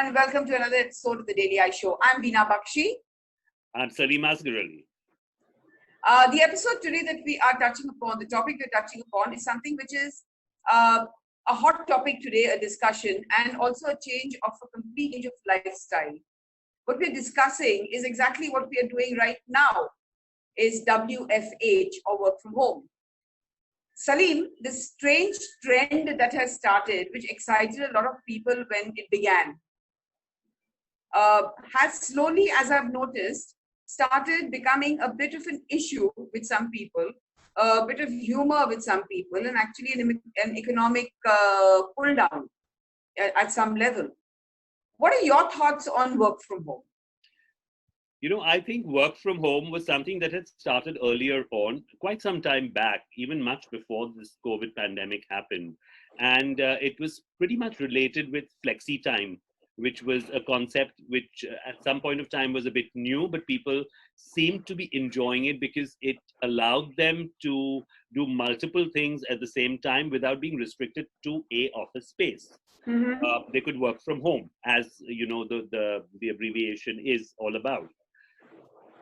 and welcome to another episode of the Daily Eye Show. I'm Veena Bakshi. I'm Salim Asgarally. The episode today that we are touching upon, the topic we're touching upon is something which is a hot topic today, a discussion, and also a change of a complete change of lifestyle. What we're discussing is exactly what we are doing right now, is WFH, or work from home. Salim, this strange trend that has started, which excited a lot of people when it began, has slowly, as I've noticed, started becoming a bit of an issue with some people, a bit of humor with some people, and actually an economic pull down at some level. What are your thoughts on work from home? I think work from home was something that had started earlier on, quite some time back, even much before this COVID pandemic happened. And it was pretty much related with flexi time, which was a concept which at some point of time was a bit new, but people seemed to be enjoying it because it allowed them to do multiple things at the same time without being restricted to a office space. Mm-hmm. They could work from home, as the abbreviation is all about.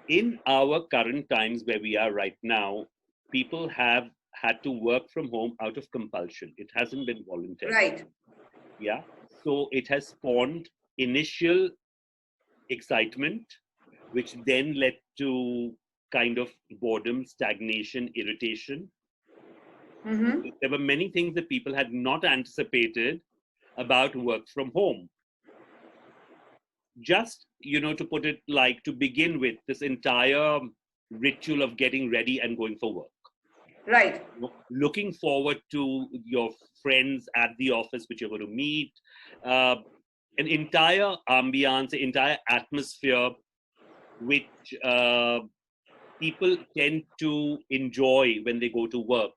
In our current times where we are right now, people have had to work from home out of compulsion. It hasn't been voluntary. Right. Yeah. So it has spawned initial excitement, which then led to kind of boredom, stagnation, irritation. Mm-hmm. There were many things that people had not anticipated about work from home. Just, to put it like, to begin with, this entire ritual of getting ready and going for work. Right. Looking forward to your friends at the office, which you're going to meet, an entire ambiance, an entire atmosphere, which people tend to enjoy when they go to work,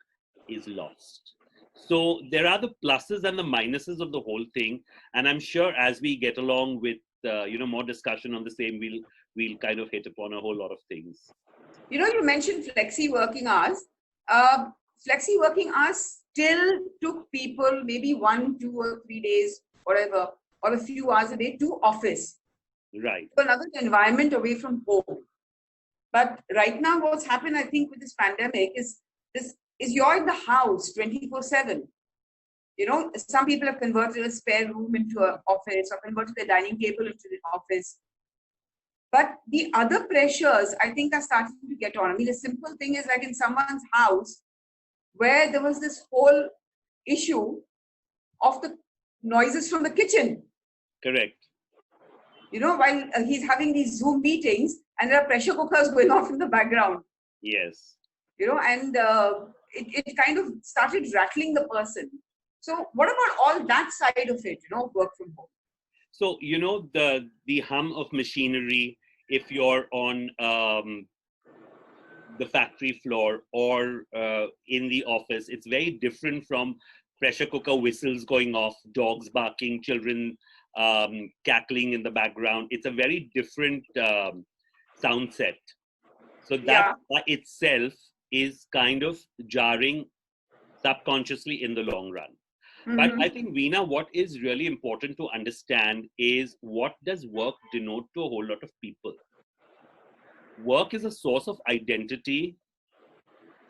is lost. So there are the pluses and the minuses of the whole thing, and I'm sure as we get along with more discussion on the same, we'll kind of hit upon a whole lot of things. You mentioned flexi working hours. Flexi working hours still took people maybe 1, 2, or 3 days, whatever, or a few hours a day to office. Right. To another environment away from home. But right now, what's happened, I think, with this pandemic is you're in the house 24/7. Some people have converted a spare room into an office or converted their dining table into an office. But the other pressures, I think, are starting to get on. I mean, a simple thing is like in someone's house where there was this whole issue of the noises from the kitchen. Correct. While he's having these Zoom meetings and there are pressure cookers going off in the background. Yes. And it kind of started rattling the person. So what about all that side of it, work from home? So, the hum of machinery, if you're on the factory floor or in the office, it's very different from pressure cooker whistles going off, dogs barking, children cackling in the background. It's a very different sound set. So that by itself is kind of jarring subconsciously in the long run. Mm-hmm. But I think, Veena, what is really important to understand is, what does work denote to a whole lot of people? Work is a source of identity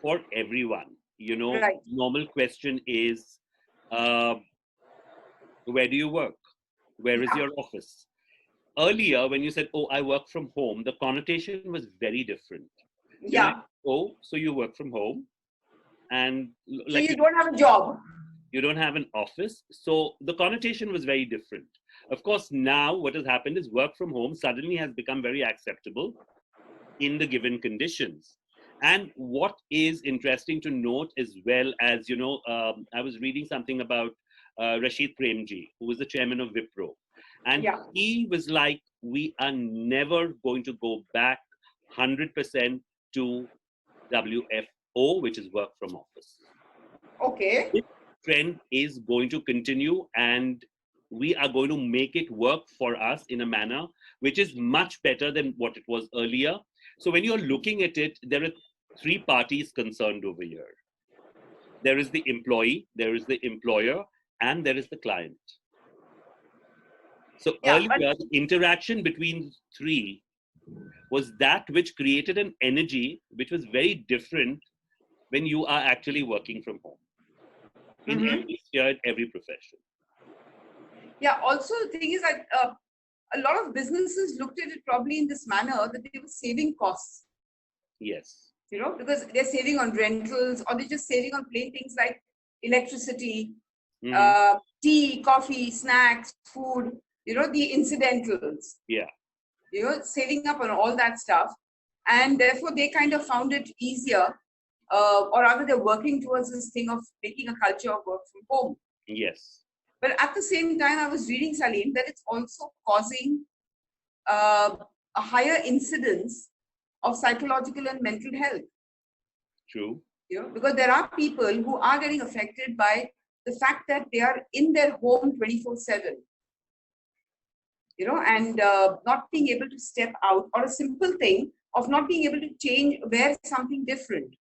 for everyone. Right. Normal question is, where do you work? Where is your office? Earlier, when you said, oh, I work from home, the connotation was very different. Yeah. Oh, so you work from home? And so you don't have a job. You don't have an office. So the connotation was very different. Of course, now what has happened is work from home suddenly has become very acceptable in the given conditions. And what is interesting to note, as well as, I was reading something about Rashid Premji, who was the chairman of Wipro. And he was like, we are never going to go back 100% to WFO, which is work from office. Okay. This trend is going to continue, and we are going to make it work for us in a manner which is much better than what it was earlier. So when you're looking at it, there are three parties concerned over here. There is the employee, there is the employer, and there is the client. So Yeah, but earlier, the interaction between three was that which created an energy which was very different when you are actually working from home in Mhm. every sphere, in every profession. Yeah, also the thing is that a lot of businesses looked at it probably in this manner that they were saving costs, Yes. because they're saving on rentals or they're just saving on plain things like electricity, Hmm. tea, coffee, snacks, food, the incidentals, Yeah. saving up on all that stuff. And therefore, they kind of found it easier, or rather, they're working towards this thing of making a culture of work from home. Yes. But at the same time, I was reading, Salim, that it's also causing uh, a higher incidence of psychological and mental health. True. Because there are people who are getting affected by the fact that they are in their home 24/7, and not being able to step out, or a simple thing of not being able to wear something different,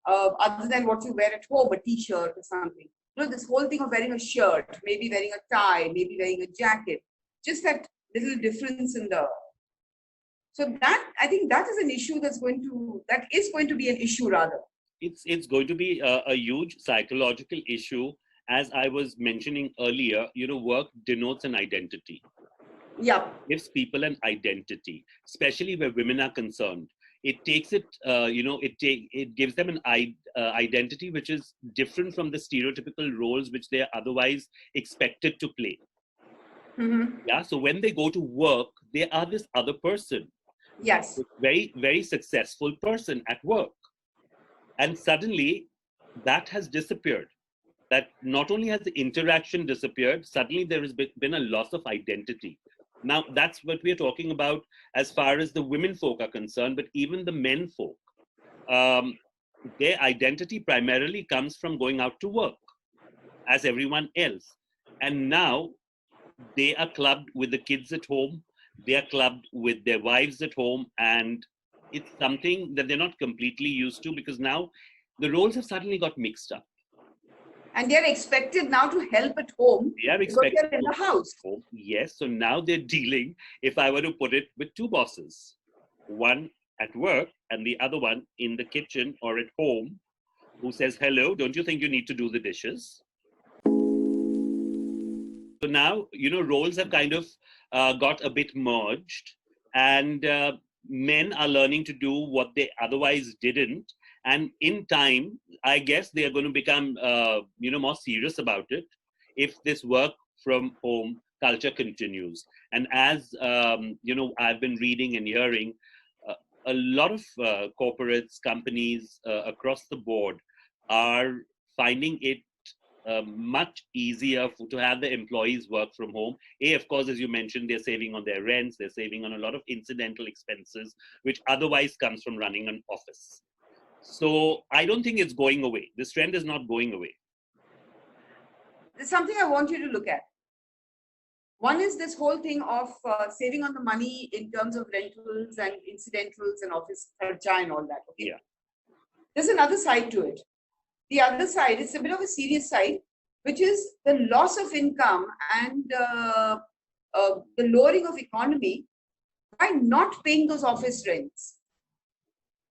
other than what you wear at home, a t-shirt or something. This whole thing of wearing a shirt, maybe wearing a tie, maybe wearing a jacket, just that little difference in the. So that, I think, that is an issue that is going to be an issue rather. It's going to be a huge psychological issue. As I was mentioning earlier, work denotes an identity, Yeah. gives people an identity, especially where women are concerned. It takes it, it gives them an identity which is different from the stereotypical roles which they are otherwise expected to play. Mm-hmm. Yeah. So when they go to work, they are this other person, Yes. very, very successful person at work. And suddenly that has disappeared. That not only has the interaction disappeared, suddenly there has been a loss of identity. Now, that's what we are talking about as far as the women folk are concerned, but even the men folk, um, their identity primarily comes from going out to work as everyone else. And now they are clubbed with the kids at home, they are clubbed with their wives at home, and it's something that they're not completely used to because now the roles have suddenly got mixed up. And they're expected now to help at home They are because expected they're in to the house. home. Yes. So now they're dealing, if I were to put it, with two bosses, one at work and the other one in the kitchen or at home, who says, hello, don't you think you need to do the dishes? So now, roles have kind of got a bit merged, and men are learning to do what they otherwise didn't. And in time, I guess they are going to become, more serious about it if this work from home culture continues. And as, I've been reading and hearing, uh, a lot of corporates, companies across the board are finding it much easier to have the employees work from home. Of course, as you mentioned, they're saving on their rents, they're saving on a lot of incidental expenses, which otherwise comes from running an office. So I don't think it's going away. This trend is not going away. There's something I want you to look at. One is this whole thing of saving on the money in terms of rentals and incidentals and office kharcha and all that. Okay. Yeah. There's another side to it. The other side is a bit of a serious side, which is the loss of income and the lowering of economy by not paying those office rents.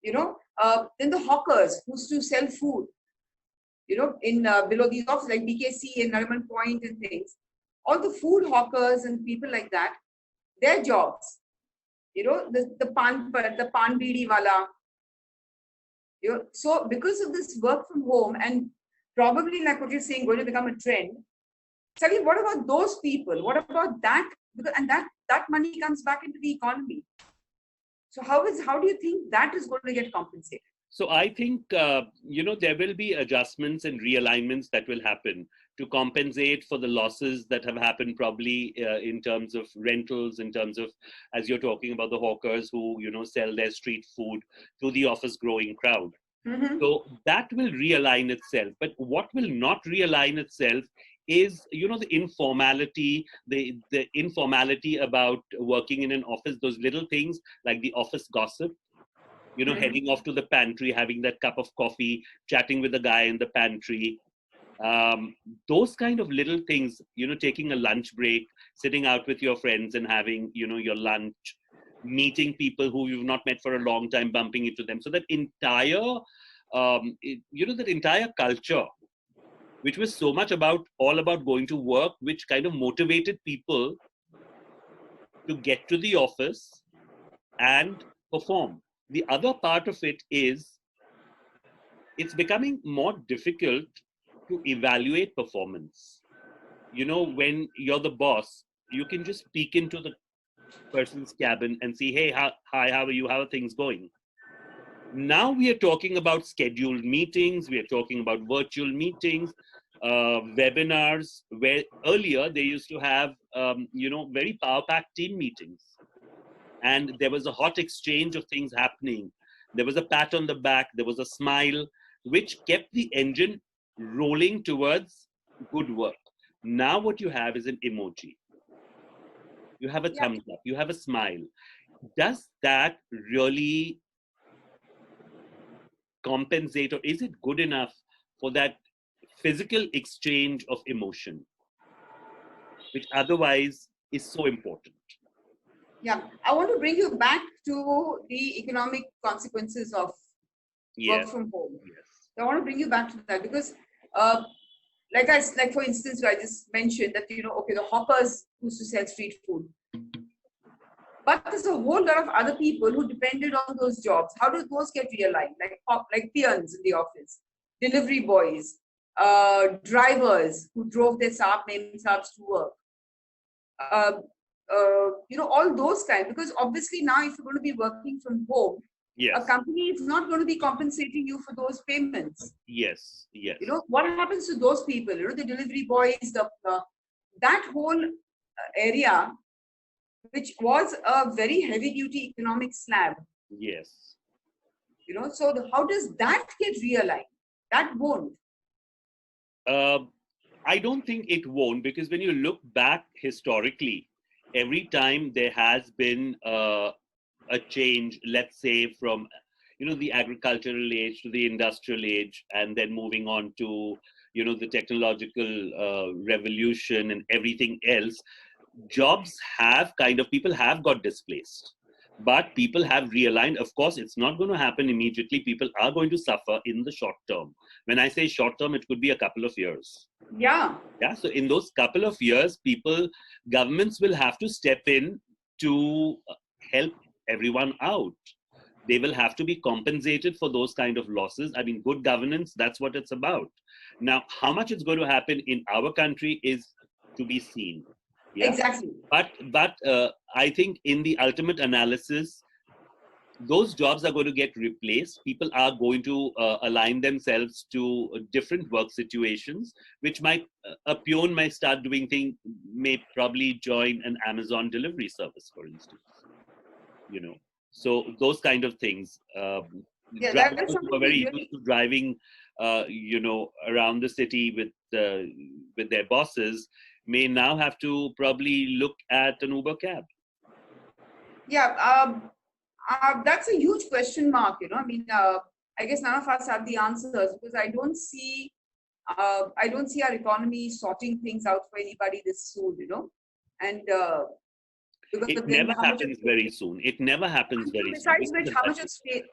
Then the hawkers who used to sell food, in below these offices like BKC and Nariman Point and things, all the food hawkers and people like that, their jobs, the pan bidi wala. So because of this work from home and probably like what you're saying, going to become a trend. Salim, what about those people? What about that? And that money comes back into the economy. So how do you think that is going to get compensated? So I think, there will be adjustments and realignments that will happen to compensate for the losses that have happened probably in terms of rentals, in terms of, as you're talking about the hawkers who, sell their street food to the office growing crowd. Mm-hmm. So that will realign itself. But what will not realign itself is, the informality, the informality about working in an office, those little things like the office gossip, Mm-hmm. heading off to the pantry, having that cup of coffee, chatting with the guy in the pantry. Those kind of little things, taking a lunch break, sitting out with your friends and having, your lunch, meeting people who you've not met for a long time, bumping into them. So that entire, that entire culture, which was so much all about going to work, which kind of motivated people to get to the office and perform. The other part of it is it's becoming more difficult to evaluate performance. When you're the boss, you can just peek into the person's cabin and see, hey, hi, how are you? How are things going? Now we are talking about scheduled meetings. We are talking about virtual meetings, webinars, where earlier they used to have, very power-packed team meetings. And there was a hot exchange of things happening. There was a pat on the back. There was a smile, which kept the engine rolling towards good work. Now what you have is an emoji. You have a thumbs up. You have a smile. Does that really compensate, or is it good enough for that physical exchange of emotion, which otherwise is so important? Yeah, I want to bring you back to the economic consequences of work from home. Yes. So I want to bring you back to that because, like for instance, I just mentioned that the hoppers used to sell street food, but there's a whole lot of other people who depended on those jobs. How do those get realigned? Like peons in the office, delivery boys, drivers who drove their named Saabs to work. All those kinds, because obviously now if you're going to be working from home, a company is not going to be compensating you for those payments. Yes. What happens to those people? The delivery boys, that whole area, which was a very heavy duty economic slab. Yes. So how does that get realigned? That won't. I don't think it won't, because when you look back historically, every time there has been a change, let's say from the agricultural age to the industrial age, and then moving on to the technological revolution and everything else, people have got displaced, but people have realigned. Of course, it's not going to happen immediately. People are going to suffer in the short term. When I say short term, it could be a couple of years. Yeah. So in those couple of years, governments will have to step in to help everyone out. They will have to be compensated for those kind of losses. I mean, good governance, that's what it's about. Now, how much it's going to happen in our country is to be seen. Yeah? Exactly. But I think in the ultimate analysis, those jobs are going to get replaced. People are going to align themselves to different work situations, which a peon might start doing things, may probably join an Amazon delivery service, for instance. So those kind of things. Drivers who are very used to driving, around the city with their bosses may now have to probably look at an Uber cab. Yeah, that's a huge question mark. I mean, I guess none of us have the answers because I don't see our economy sorting things out for anybody this soon. And it never happens very soon. It never happens very soon. Besides which, how much of space?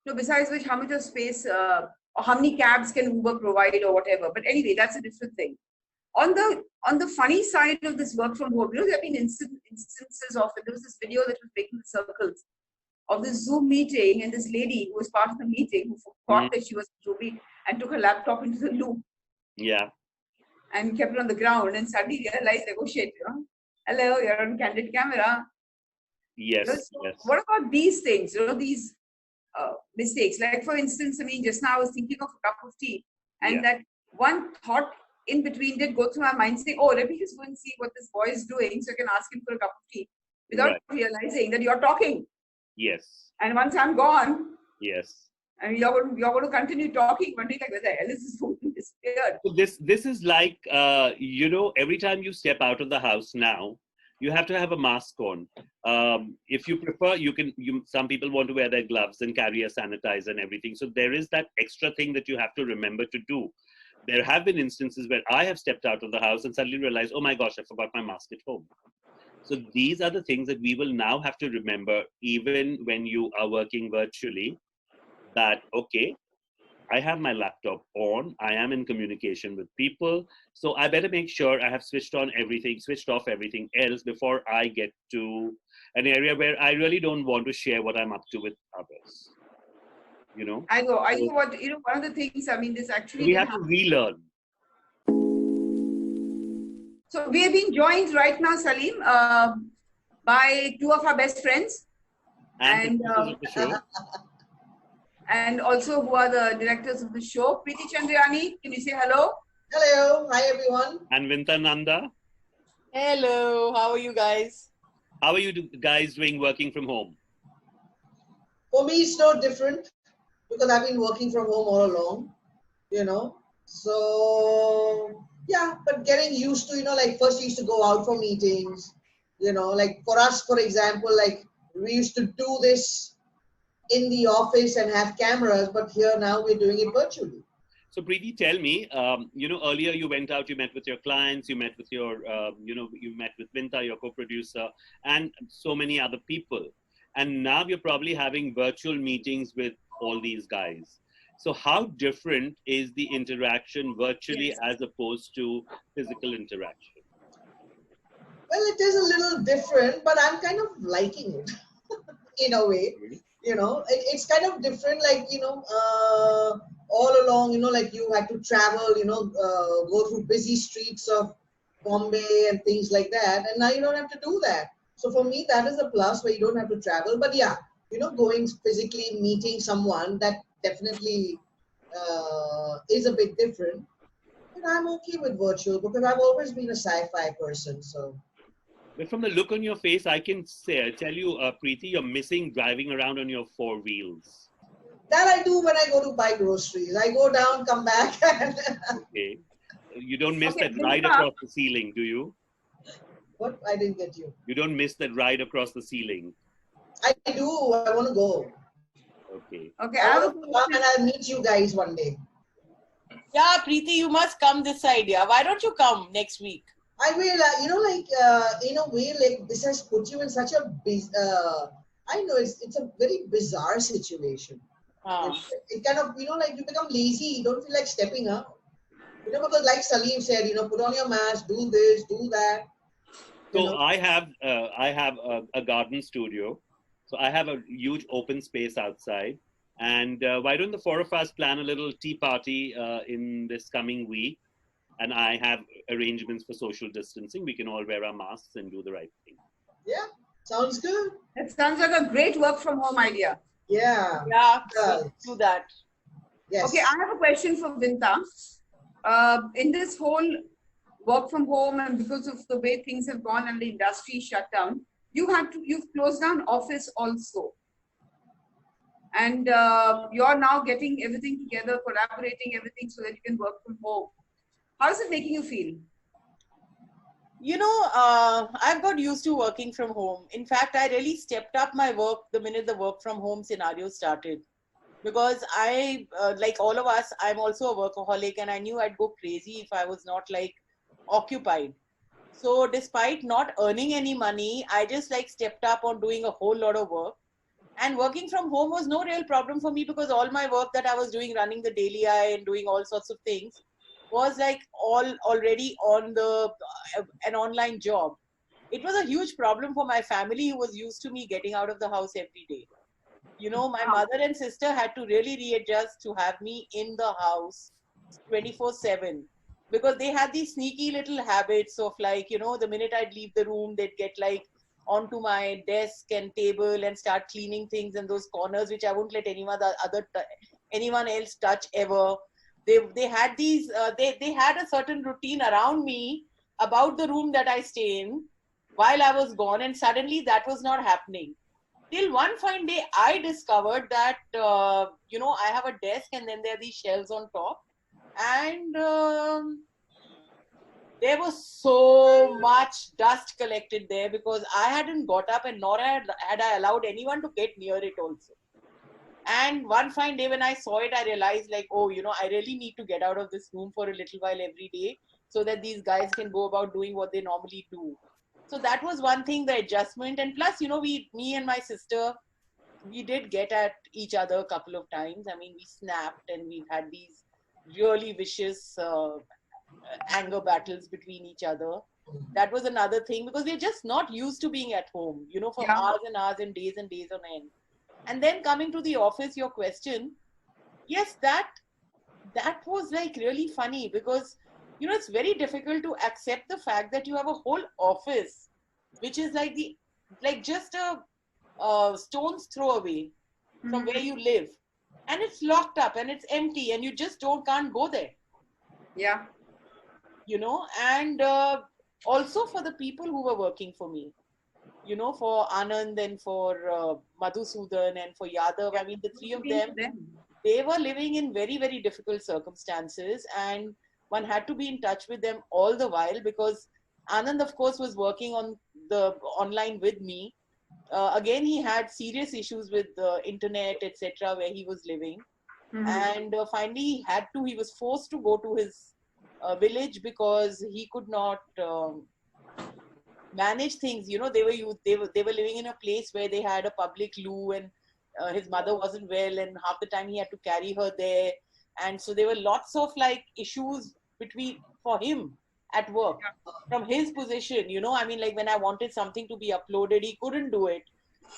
Besides which, how much of space or how many cabs can Uber provide or whatever? But anyway, that's a different thing. On the funny side of this work from home, there have been instances of it. There was this video that was making the circles of this Zoom meeting, and this lady who was part of the meeting who thought that she was Zooming and took her laptop into the loop. Yeah. And kept it on the ground and suddenly realized, like, oh shit, hello, you're on candid camera. Yes. What about these things? These mistakes. Like for instance, I mean, just now I was thinking of a cup of tea, and that one thought in between did go through my mind saying, oh, let me just go and see what this boy is doing so I can ask him for a cup of tea without realizing that you're talking. Yes. And once I'm gone, and you're going to continue talking, wondering like, where the hell is this phone disappeared? So this is like, every time you step out of the house now, you have to have a mask on. If you prefer, some people want to wear their gloves and carry a sanitizer and everything. So there is that extra thing that you have to remember to do. there have been instances where I have stepped out of the house and suddenly realized, oh my gosh, I forgot my mask at home. So these are the things that we will now have to remember, even when you are working virtually, that, okay, I have my laptop on, I am in communication with people, so I better make sure I have switched off everything else before I get to an area where I really don't want to share what I'm up to with others. You know? I know what, one of the things, I mean, this actually We have to relearn. So we have been joined right now, Salim, by two of our best friends. And of the show. And also who are the directors of the show. Priti, Chandriani, can you say hello? Hello, hi everyone. And Vinata, Nanda. Hello, how are you guys? How are you guys doing working from home? For me, it's no different because I've been working from home all along, So, yeah, but getting used to, like first we used to go out for meetings, like for us, for example, like we used to do this in the office and have cameras, but here now we're doing it virtually. So Priti, tell me, earlier you went out, you met with your clients, you met with your, you met with Vinta, your co-producer, and so many other people. And now you're probably having virtual meetings with all these guys. So how different is the interaction virtually as opposed to physical interaction? Well, it is a little different, but I'm kind of liking it in a way. It's kind of different, like, all along, like you had to travel, go through busy streets of Bombay and things like that. And now you don't have to do that. So for me, that is a plus where you don't have to travel. But yeah, going physically, meeting someone, that definitely is a bit different. But I'm okay with virtual because I've always been a sci-fi person. So. But from the look on your face, I can tell you, Priti, you're missing driving around on your four wheels. That I do when I go to buy groceries. I go down, come back. And okay. You don't miss that ride across the ceiling, do you? What? I didn't get you. You don't miss that ride across the ceiling? I do. I want to go. Okay. Okay. I want to come and I'll meet you guys one day. Yeah, Priti, you must come this idea. Why don't you come next week? I will, in a way, like this has put you in such a I know it's a very bizarre situation. It kind of, like you become lazy, you don't feel like stepping up. Because like Salim said, put on your mask, do this, do that. So I have a garden studio. So I have a huge open space outside. And why don't the four of us plan a little tea party in this coming week? And I have arrangements for social distancing. We can all wear our masks and do the right thing. Yeah, sounds good. That sounds like a great work from home idea. Yeah. Yeah, do that. Yes. Okay, I have a question for Vinta. In this whole work from home and because of the way things have gone and the industry shut down, you've closed down office also. And you're now getting everything together, collaborating everything so that you can work from home. How is it making you feel? I've got used to working from home. In fact, I really stepped up my work the minute the work from home scenario started. Because I, like all of us, I'm also a workaholic and I knew I'd go crazy if I was not like occupied. So despite not earning any money, I just like stepped up on doing a whole lot of work. And working from home was no real problem for me because all my work that I was doing, running the Daily Eye and doing all sorts of things, was like already on an online job. It was a huge problem for my family who was used to me getting out of the house every day. My mother and sister had to really readjust to have me in the house 24/7 because they had these sneaky little habits of like, the minute I'd leave the room, they'd get like onto my desk and table and start cleaning things in those corners, which I wouldn't let anyone else touch ever. They had these, they had a certain routine around me about the room that I stay in while I was gone, and suddenly that was not happening. Till one fine day, I discovered that, I have a desk and then there are these shelves on top. And there was so much dust collected there because I hadn't got up and nor had I allowed anyone to get near it also. And one fine day when I saw it, I realized like, oh, I really need to get out of this room for a little while every day so that these guys can go about doing what they normally do. So that was one thing, the adjustment. And plus, me and my sister, we did get at each other a couple of times. I mean, we snapped and we've had these really vicious anger battles between each other. That was another thing because we're just not used to being at home, for Yeah. hours and hours and days on end. And then coming to the office, your question, yes, that was like really funny because, it's very difficult to accept the fact that you have a whole office, which is like just a stone's throw away from where you live, and it's locked up and it's empty and you just can't go there. Yeah. And also for the people who were working for me, for Anand and for Madhusudan and for Yadav, I mean, the three of them, they were living in very, very difficult circumstances, and one had to be in touch with them all the while because Anand, of course, was working on the online with me. Again, he had serious issues with the internet, etc., where he was living. And finally, he was forced to go to his village because he could not manage things. They were living in a place where they had a public loo, and his mother wasn't well, and half the time he had to carry her there. And so there were lots of like issues for him at work from his position. I mean, like when I wanted something to be uploaded, he couldn't do it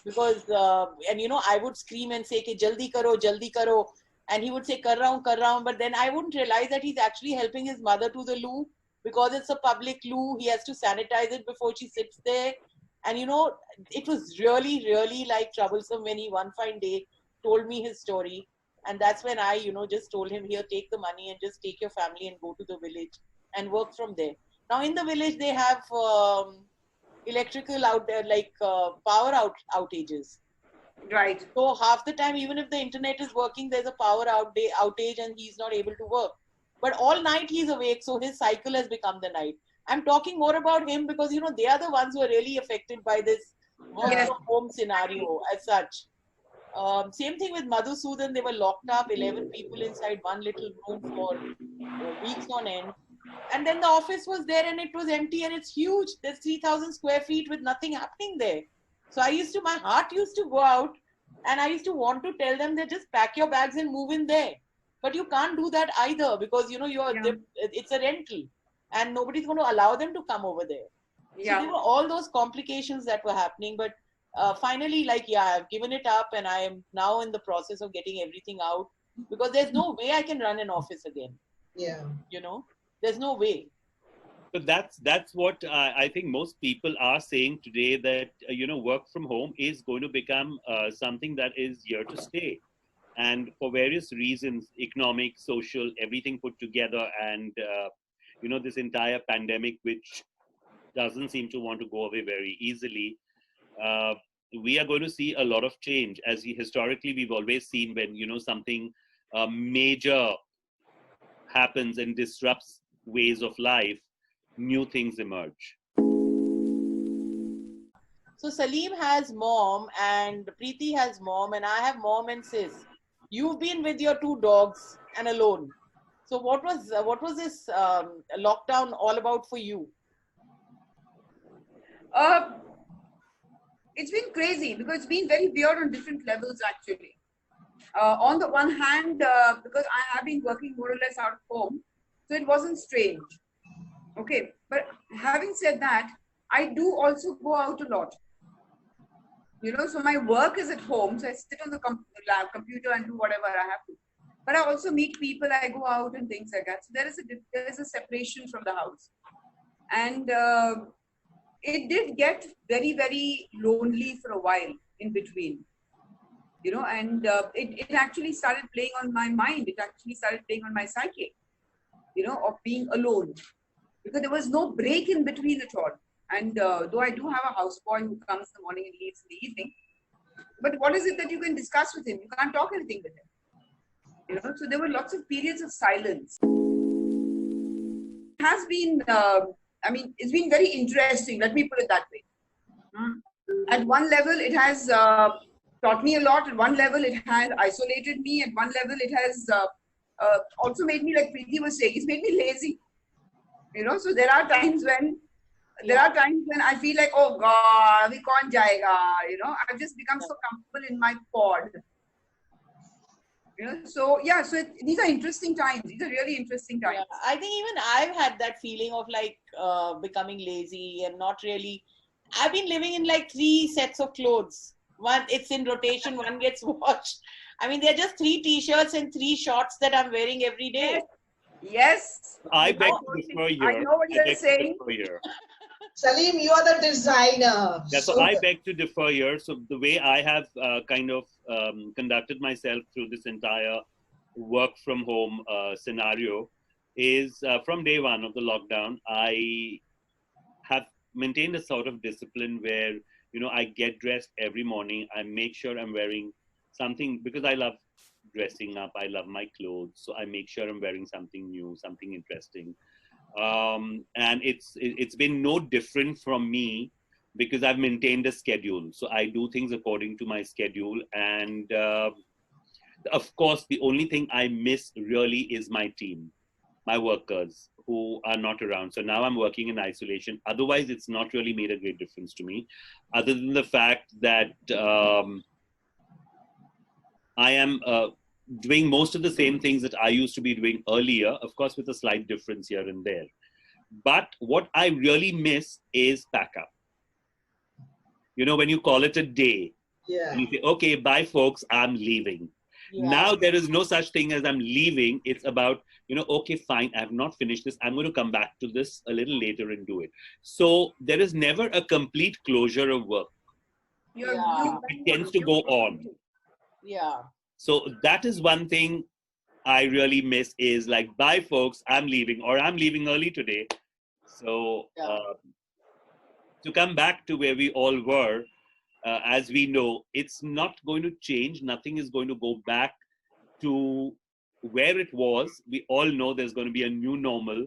because and I would scream and say, jaldi karo, and he would say kar raha hun, but then I wouldn't realize that he's actually helping his mother to the loo because it's a public loo. He has to sanitize it before she sits there. And it was really, really like troublesome when he one fine day told me his story. And that's when I, just told him, here, take the money and just take your family and go to the village and work from there. Now in the village, they have electrical out there, like power outages. Right. So half the time, even if the internet is working, there's a power outage and he's not able to work. But all night he's awake, so his cycle has become the night. I'm talking more about him because, they are the ones who are really affected by this work from home scenario as such. Same thing with Madhusudan. They were locked up, 11 people inside one little room for weeks on end. And then the office was there and it was empty and it's huge. There's 3,000 square feet with nothing happening there. So my heart used to go out and I used to want to tell them that just pack your bags and move in there. But you can't do that either because, it's a rental and nobody's going to allow them to come over there. Yeah. So there were all those complications that were happening. But finally, I've given it up and I am now in the process of getting everything out because there's no way I can run an office again. Yeah. There's no way. So that's what I think most people are saying today, that work from home is going to become something that is here to stay, and for various reasons, economic, social, everything put together, and this entire pandemic, which doesn't seem to want to go away very easily. We are going to see a lot of change, as historically we've always seen when something major happens and disrupts ways of life, new things emerge. So Salim has mom and Priti has mom and I have mom and sis. You've been with your two dogs and alone. So what was this lockdown all about for you? It's been crazy because it's been very weird on different levels actually. On the one hand, because I have been working more or less out of home, so it wasn't strange. Okay, but having said that, I do also go out a lot. So my work is at home, so I sit on the computer and do whatever I have to. But I also meet people, I go out and things like that. So there is a separation from the house. And it did get very, very lonely for a while in between. And it actually started playing on my mind. It actually started playing on my psyche, of being alone. Because there was no break in between at all. And though I do have a houseboy who comes in the morning and leaves in the evening, but what is it that you can discuss with him? You can't talk anything with him. So there were lots of periods of silence. It has been, it's been very interesting. Let me put it that way. At one level, it has taught me a lot. At one level, it has isolated me. At one level, it has also made me, like Priti was saying, it's made me lazy. You know, so there are times when I feel like, oh God, we can't jayega. You know, I've just become so comfortable in my pod. You know, so yeah, so these are interesting times. These are really interesting times. Yeah, I think even I've had that feeling of like becoming lazy and not really. I've been living in like 3 sets of clothes. One, it's in rotation, one gets washed. I mean, they're just 3 t-shirts and 3 shorts that I'm wearing every day. Yes. I beg to differ here. I know what you're saying. Salim, you are the designer. Yeah, so I beg to differ here. So the way I have kind of conducted myself through this entire work from home scenario is from day one of the lockdown, I have maintained a sort of discipline where, you know, I get dressed every morning. I make sure I'm wearing something because I love dressing up. I love my clothes. So I make sure I'm wearing something new, something interesting. And it's been no different from me because I've maintained a schedule. So I do things according to my schedule. And of course, the only thing I miss really is my team, my workers who are not around. So now I'm working in isolation. Otherwise, it's not really made a great difference to me, other than the fact that I am doing most of the same things that I used to be doing earlier, of course, with a slight difference here and there. But what I really miss is pack up. You know, when you call it a day, and you say, okay, bye folks, I'm leaving. Yeah. Now there is no such thing as I'm leaving. It's about, you know, okay, fine, I have not finished this. I'm going to come back to this a little later and do it. So there is never a complete closure of work. It tends to go on. Yeah. So that is one thing I really miss is like, bye folks, I'm leaving, or I'm leaving early today. So to come back to where we all were, as we know, it's not going to change. Nothing is going to go back to where it was. We all know there's going to be a new normal.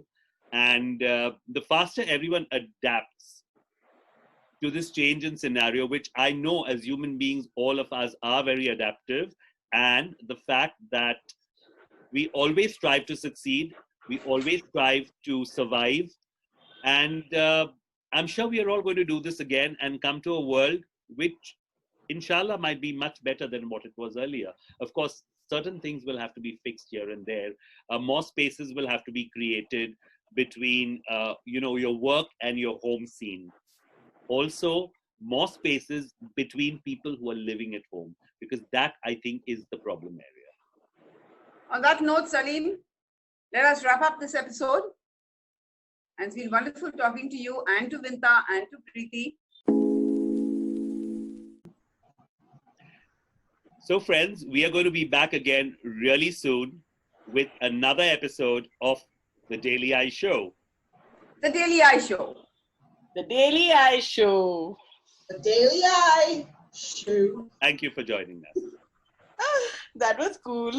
And the faster everyone adapts to this change in scenario, which I know as human beings, all of us are very adaptive. And the fact that we always strive to succeed, we always strive to survive. And I'm sure we are all going to do this again and come to a world which, inshallah, might be much better than what it was earlier. Of course, certain things will have to be fixed here and there. More spaces will have to be created between, you know, your work and your home scene. Also, more spaces between people who are living at home, because that, I think, is the problem area. On that note, Salim, let us wrap up this episode. And it's been wonderful talking to you and to Vinta and to Priti. So friends, we are going to be back again really soon with another episode of The Daily Eye Show. The Daily Eye Show. The Daily Eye Show. The Daily Eye Show. Thank you for joining us. That was cool.